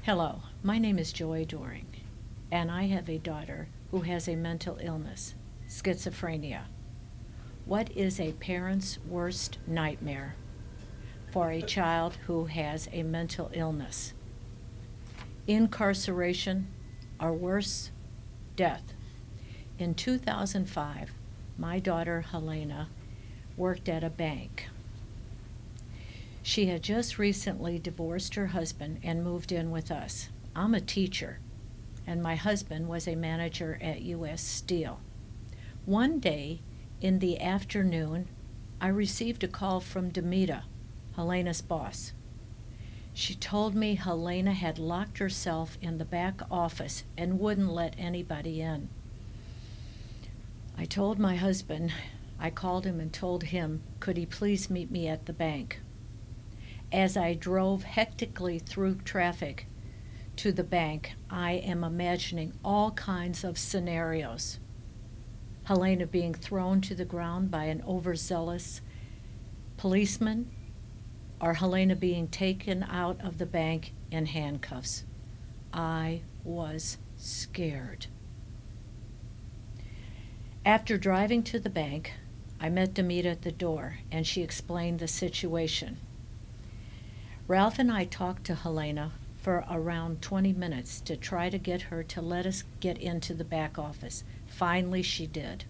Hello, my name is Joy Doering, and I have a daughter who has a mental illness, schizophrenia. What is a parent's worst nightmare for a child who has a mental illness? Incarceration, or worse, death. In 2005, my daughter Helena worked at a bank. She had just recently divorced her husband and moved in with us. I'm a teacher, and my husband was a manager at U.S. Steel. One day in the afternoon, I received a call from Demita, Helena's boss. She told me Helena had locked herself in the back office and wouldn't let anybody in. I told my husband, I called him and told him, could he please meet me at the bank? As I drove hectically through traffic to the bank, I am imagining all kinds of scenarios. Helena being thrown to the ground by an overzealous policeman, or Helena being taken out of the bank in handcuffs. I was scared. After driving to the bank, I met Demita at the door, and she explained the situation. Ralph and I talked to Helena for around 20 minutes to try to get her to let us get into the back office. Finally, she did.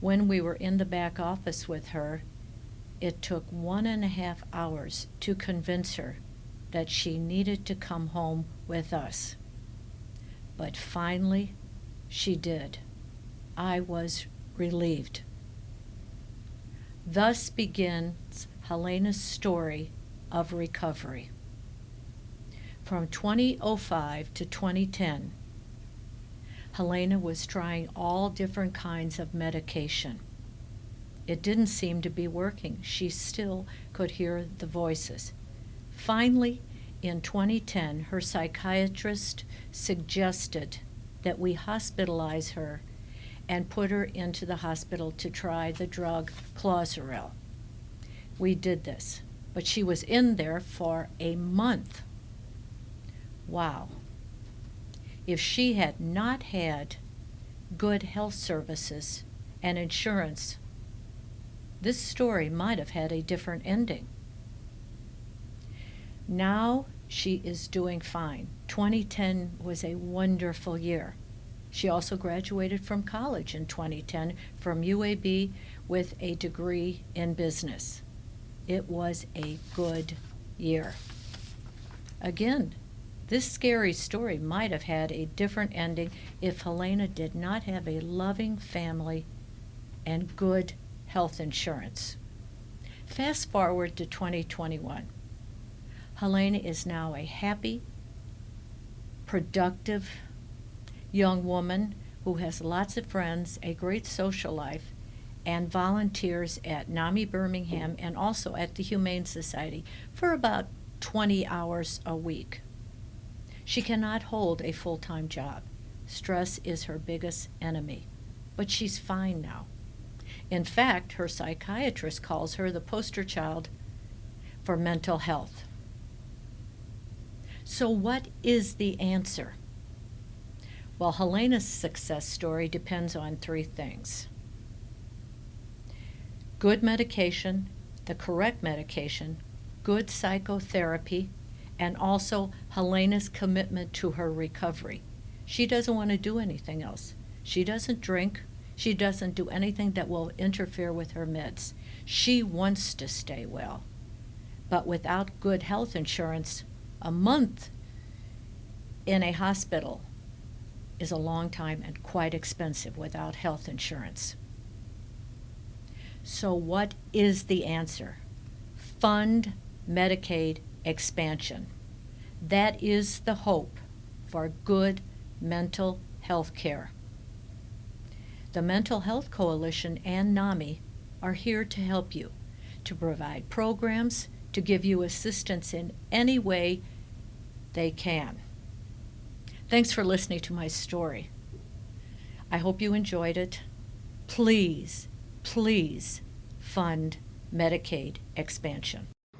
When we were in the back office with her, it took 1.5 hours to convince her that she needed to come home with us. But finally, she did. I was relieved. Thus begins Helena's story of recovery. From 2005 to 2010, Helena was trying all different kinds of medication. It didn't seem to be working. She still could hear the voices. Finally, in 2010, her psychiatrist suggested that we hospitalize her and put her into the hospital to try the drug Clozaril. We did this, but she was in there for a month. Wow. If she had not had good health services and insurance, this story might have had a different ending. Now she is doing fine. 2010 was a wonderful year. She also graduated from college in 2010 from UAB with a degree in business. It was a good year. Again, this scary story might have had a different ending if Helena did not have a loving family and good health insurance. Fast forward to 2021. Helena is now a happy, productive young woman who has lots of friends, a great social life, and volunteers at NAMI Birmingham and also at the Humane Society for about 20 hours a week. She cannot hold a full-time job. Stress is her biggest enemy, but she's fine now. In fact, her psychiatrist calls her the poster child for mental health. So what is the answer? Well, Helena's success story depends on 3 things. Good medication, the correct medication, good psychotherapy, and also Helena's commitment to her recovery. She doesn't want to do anything else. She doesn't drink. She doesn't do anything that will interfere with her meds. She wants to stay well. But without good health insurance, a month in a hospital is a long time and quite expensive without health insurance. So what is the answer? Fund Medicaid expansion. That is the hope for good mental health care. The Mental Health Coalition and NAMI are here to help you, to provide programs, to give you assistance in any way they can. Thanks for listening to my story. I hope you enjoyed it. Please, please fund Medicaid expansion.